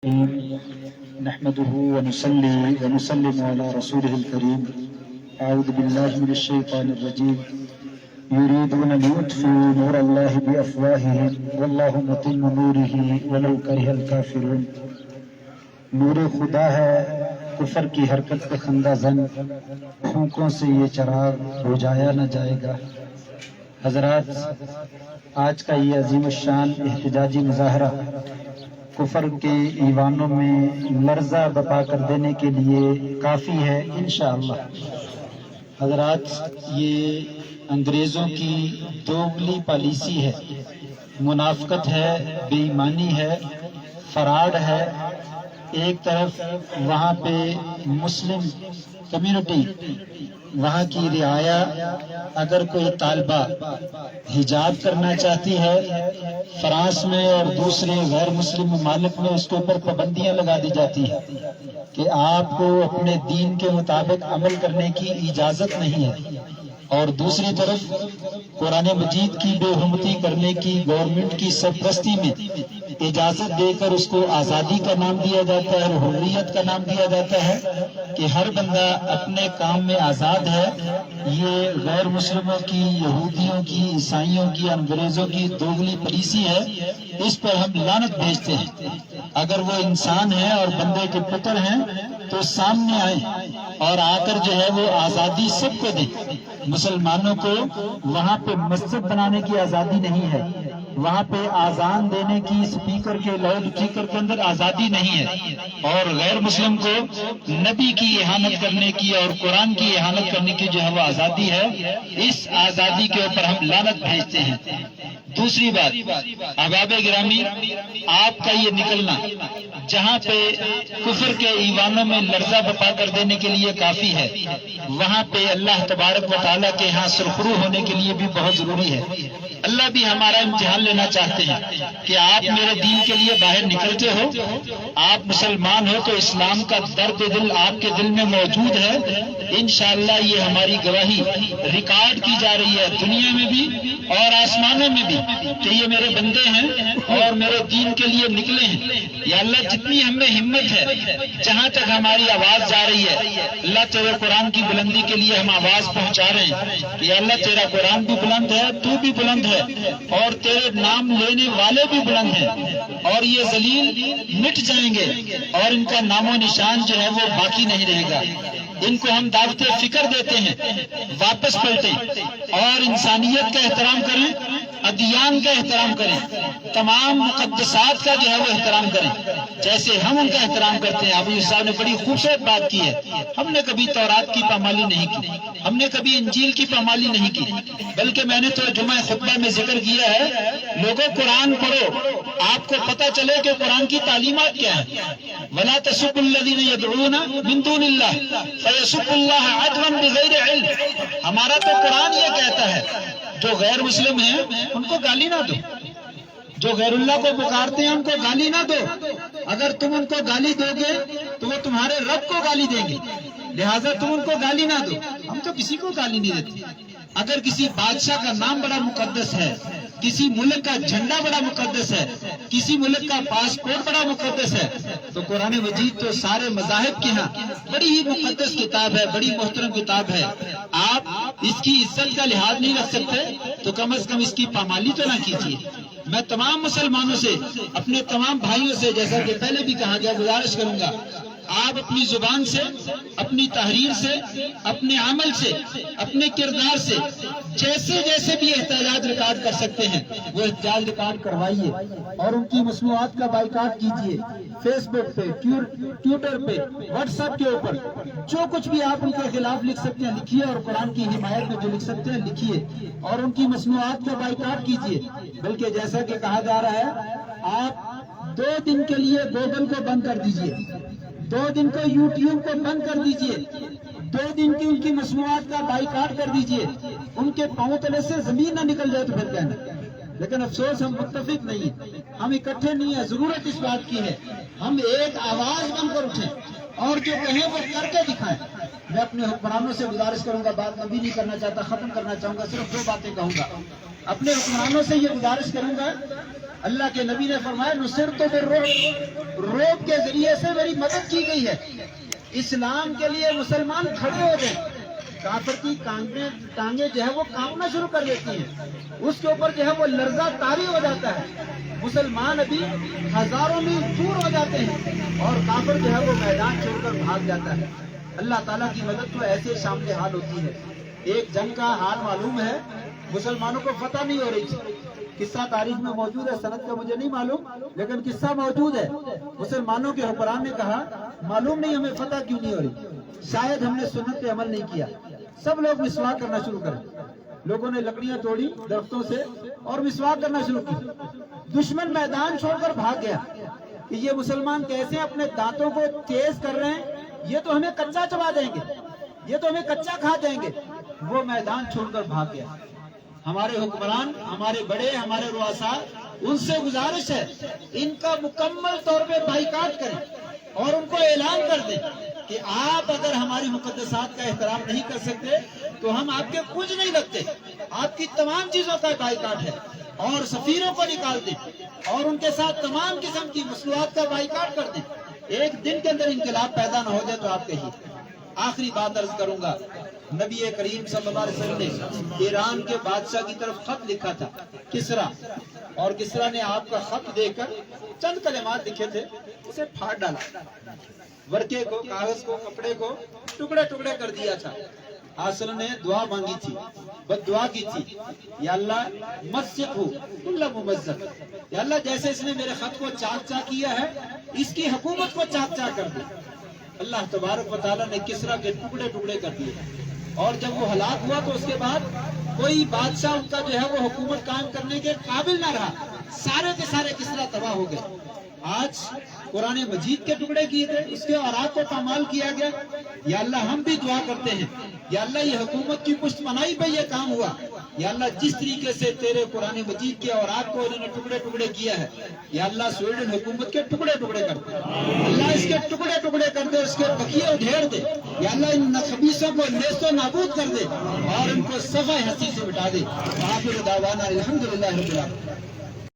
نحمده ونصلي ونسلم على رسوله الكريم. أعوذ بالله من الشيطان الرجيم. يريدون ليطفئوا نور الله بأفواههم والله متم نوره ولو كره الكافرون. نور خدا ہے کفر کی حرکت پہ خندہ زن، پھونکوں سے یہ چراغ بجھایا نہ جائے گا. حضرات، آج کا یہ عظیم الشان احتجاجی مظاہرہ کفر کے ایوانوں میں لرزہ بپا کر دینے کے لیے کافی ہے انشاءاللہ. حضرات، یہ انگریزوں کی دوگلی پالیسی ہے، منافقت ہے، بے ایمانی ہے، فراڈ ہے. ایک طرف وہاں پہ مسلم کمیونٹی، وہاں کی رعایا، اگر کوئی طالبہ حجاب کرنا چاہتی ہے فرانس میں اور دوسرے غیر مسلم ممالک میں اس کے اوپر پابندیاں لگا دی جاتی ہیں کہ آپ کو اپنے دین کے مطابق عمل کرنے کی اجازت نہیں ہے. اور دوسری طرف قرآن مجید کی بے حرمتی کرنے کی گورنمنٹ کی سرپرستی میں اجازت دے کر اس کو آزادی کا نام دیا جاتا ہے اور حریت کا نام دیا جاتا ہے کہ ہر بندہ اپنے کام میں آزاد ہے. یہ غیر مسلموں کی، یہودیوں کی، عیسائیوں کی، انگریزوں کی دوگلی پالیسی ہے. اس پر ہم لعنت بھیجتے ہیں. اگر وہ انسان ہیں اور بندے کے پتر ہیں تو سامنے آئیں اور آ کر جو ہے وہ آزادی سب کو دیں. مسلمانوں کو وہاں پہ مسجد بنانے کی آزادی نہیں ہے، وہاں پہ آزان دینے کی اسپیکر کے لاؤڈ اسپیکر کے اندر آزادی نہیں ہے، اور غیر مسلم کو نبی کی اہانت کرنے کی اور قرآن کی اہانت کرنے کی جو ہے وہ آزادی ہے. اس آزادی کے اوپر ہم لعنت بھیجتے ہیں. دوسری بات، احباب گرامی، آپ کا یہ نکلنا جہاں پہ کفر کے ایوانوں میں لرزہ بپا کر دینے کے لیے کافی ہے، وہاں پہ اللہ تبارک و تعالیٰ کے ہاں سرخرو ہونے کے لیے بھی بہت ضروری ہے. اللہ بھی ہمارا امتحان لینا چاہتے ہیں کہ آپ میرے دین کے لیے باہر نکلتے ہو، آپ مسلمان ہو تو اسلام کا درد دل آپ کے دل میں موجود ہے. انشاءاللہ یہ ہماری گواہی ریکارڈ کی جا رہی ہے دنیا میں بھی اور آسمانوں میں بھی کہ یہ میرے بندے ہیں اور میرے دین کے لیے نکلے ہیں. یا اللہ، جتنی ہم میں ہمت ہے، جہاں تک ہماری آواز جا رہی ہے، اللہ تیرے قرآن کی بلندی کے لیے ہم آواز پہنچا رہے ہیں. یا اللہ، تیرا قرآن بھی بلند ہے، تو بھی بلند ہے، اور تیرے نام لینے والے بھی بلند ہیں، اور یہ ذلیل مٹ جائیں گے اور ان کا نام و نشان جو ہے وہ باقی نہیں رہے گا. ان کو ہم دعوت فکر دیتے ہیں، واپس پلٹیں اور انسانیت کا احترام کریں، ادیان کا احترام کریں، تمام مقدسات کا جو ہے وہ احترام کریں جیسے ہم ان کا احترام کرتے ہیں. ابو صاحب نے بڑی خوبصورت بات کی ہے. ہم نے کبھی تورات کی پامالی نہیں کی، ہم نے کبھی انجیل کی پامالی نہیں کی، بلکہ میں نے تو جمعہ خطبہ میں ذکر کیا ہے، لوگوں قرآن پڑھو، آپ کو پتہ چلے کہ قرآن کی تعلیمات کیا ہے. وَلَا تَسُبُّوا الَّذِينَ يَدْعُونَ مِن دُونِ اللَّهِ فَيَسُبُّوا اللَّهَ عَدْوًا بِغَيْرِ عِلْمٍ. ہمارا تو قرآن یہ کہتا ہے جو غیر مسلم ہیں ان کو گالی نہ دو، جو غیر اللہ کو پکارتے ہیں ان کو گالی نہ دو. اگر تم ان کو گالی دو گے تو وہ تمہارے رب کو گالی دیں گے، لہٰذا تم ان کو گالی نہ دو. ہم تو کسی کو گالی نہیں دیتے. اگر کسی بادشاہ کا نام بڑا مقدس ہے، کسی ملک کا جھنڈا بڑا مقدس ہے، کسی ملک کا پاسپورٹ بڑا مقدس ہے، تو قرآن مجید تو سارے مذاہب کے ہاں بڑی ہی مقدس کتاب ہے، بڑی محترم کتاب ہے. آپ اس کی عزت کا لحاظ نہیں رکھ سکتے تو کم از کم اس کی پامالی تو نہ کیجیے. میں تمام مسلمانوں سے، اپنے تمام بھائیوں سے، جیسا کہ پہلے بھی کہا گیا، گزارش کروں گا، آپ اپنی زبان سے، اپنی تحریر سے، اپنے عمل سے، اپنے کردار سے جیسے جیسے بھی احتجاج ریکارڈ کر سکتے ہیں وہ احتجاج ریکارڈ کروائیے اور ان کی مصنوعات کا بائیکاٹ کیجیے. فیس بک پہ، ٹویٹر پہ، واٹس ایپ کے اوپر جو کچھ بھی آپ ان کے خلاف لکھ سکتے ہیں لکھیے، اور قرآن کی حمایت میں جو لکھ سکتے ہیں لکھیے، اور ان کی مصنوعات کا بائیکاٹ کیجیے. بلکہ جیسا کہ کہا جا رہا ہے، آپ 2 دن کے لیے گوگل کو بند کر دیجیے، 2 دن کو یوٹیوب کو بند کر دیجیے، 2 دن کی ان کی مصنوعات کا بائیکاٹ کر دیجیے. ان کے پاؤں تلے سے زمین نہ نکل جائے تو پھر کہنا. لیکن افسوس ہم متفق نہیں، ہم اکٹھے نہیں ہیں. ضرورت اس بات کی ہے ہم ایک آواز بن کر اٹھیں اور جو کہیں وہ کر کے دکھائیں. میں اپنے حکمرانوں سے گزارش کروں گا، بات لمبی نہیں کرنا چاہتا، ختم کرنا چاہوں گا، صرف 2 باتیں کہوں گا. اپنے حکمرانوں سے یہ گزارش کروں گا، اللہ کے نبی نے فرمایا نصرت بالرعب، رعب کے ذریعے سے میری مدد کی گئی ہے۔ اسلام کے لیے مسلمان کھڑے ہو گئے، کافر کی ٹانگیں جو ہے وہ کانپنا شروع کر دیتی ہیں، اس کے اوپر جو ہے وہ لرزہ طاری ہو جاتا ہے۔ مسلمان ابھی ہزاروں میل دور ہو جاتے ہیں اور کافر جو ہے وہ میدان چھوڑ کر بھاگ جاتا ہے۔ اللہ تعالیٰ کی مدد تو ایسے شامل حال ہوتی ہے۔ ایک جنگ کا حال معلوم ہے، مسلمانوں کو فتح نہیں ہو رہی تھی، قصہ تاریخ میں موجود ہے، سند کا مجھے نہیں معلوم لیکن قصہ موجود ہے۔ مسلمانوں کے حکمران نے کہا معلوم نہیں ہمیں فتح کیوں نہیں ہو رہی، شاید ہم نے سنت پہ عمل نہیں کیا، سب لوگ مسواک کرنا شروع کریں۔ لوگوں نے لکڑیاں توڑی درختوں سے اور مسواک کرنا شروع کی۔ دشمن میدان چھوڑ کر بھاگ گیا کہ یہ مسلمان کیسے اپنے دانتوں کو تیز کر رہے ہیں، یہ تو ہمیں کچا چبا دیں گے، یہ تو ہمیں کچا کھا دیں گے۔ وہ میدان چھوڑ کر بھاگ گیا۔ ہمارے حکمران، ہمارے بڑے، ہمارے رؤساء، ان سے گزارش ہے ان کا مکمل طور پہ بائیکاٹ کریں اور ان کو اعلان کر دیں کہ آپ اگر ہماری مقدسات کا احترام نہیں کر سکتے تو ہم آپ کے کچھ نہیں رکھتے، آپ کی تمام چیزوں کا بائیکاٹ ہے، اور سفیروں کو نکال دیں اور ان کے ساتھ تمام قسم کی مصنوعات کا بائیکاٹ کر دیں۔ ایک دن کے اندر انقلاب پیدا نہ ہو جائے تو آپ کہیے۔ آخری بات عرض کروں گا، نبی کریم صلی اللہ علیہ وسلم نے ایران کے بادشاہ کی طرف خط لکھا تھا، کسرا، اور کسرا نے آپ کا خط دے کر چند کلمات لکھے تھے، اسے پھاڑ ڈالا، ورقے کو، کاغذ کو، کپڑے کو ٹکڑے ٹکڑے کر دیا تھا۔ آسل نے دعا مانگی تھی، بد دعا کی تھی، یا اللہ مسجد ہو کل ممزق، یا اللہ جیسے اس نے میرے خط کو چاک چاک کیا ہے اس کی حکومت کو چاک چاک کر دے۔ اللہ تبارک و تعالیٰ نے کسرا کے ٹکڑے ٹکڑے کر دیے، اور جب وہ ہلاک ہوا تو اس کے بعد کوئی بادشاہ ان کا جو ہے وہ حکومت قائم کرنے کے قابل نہ رہا، سارے کے سارے کسرا تباہ ہو گئے۔ آج قرآن مجید کے ٹکڑے کیے گئے، اس کے اوراق کو پامال کیا گیا۔ یا اللہ ہم بھی دعا کرتے ہیں، یا اللہ یہ حکومت کی پشت پناہی پہ یہ کام ہوا، یا اللہ جس طریقے سے تیرے قرآن مجید کے اوراق کو انہوں نے ٹکڑے ٹکڑے کیا ہے، یا اللہ سویڈن حکومت کے ٹکڑے ٹکڑے کر دے، اللہ اس کے ٹکڑے ٹکڑے کر دے، اس کے بقیے ادھیڑ دے، یا اللہ ان خبیثوں کو نیست و نابود کر دے اور ان کو صفحہ ہستی سے مٹا دے۔ آخر دعوانا الحمدللہ رب العالمین۔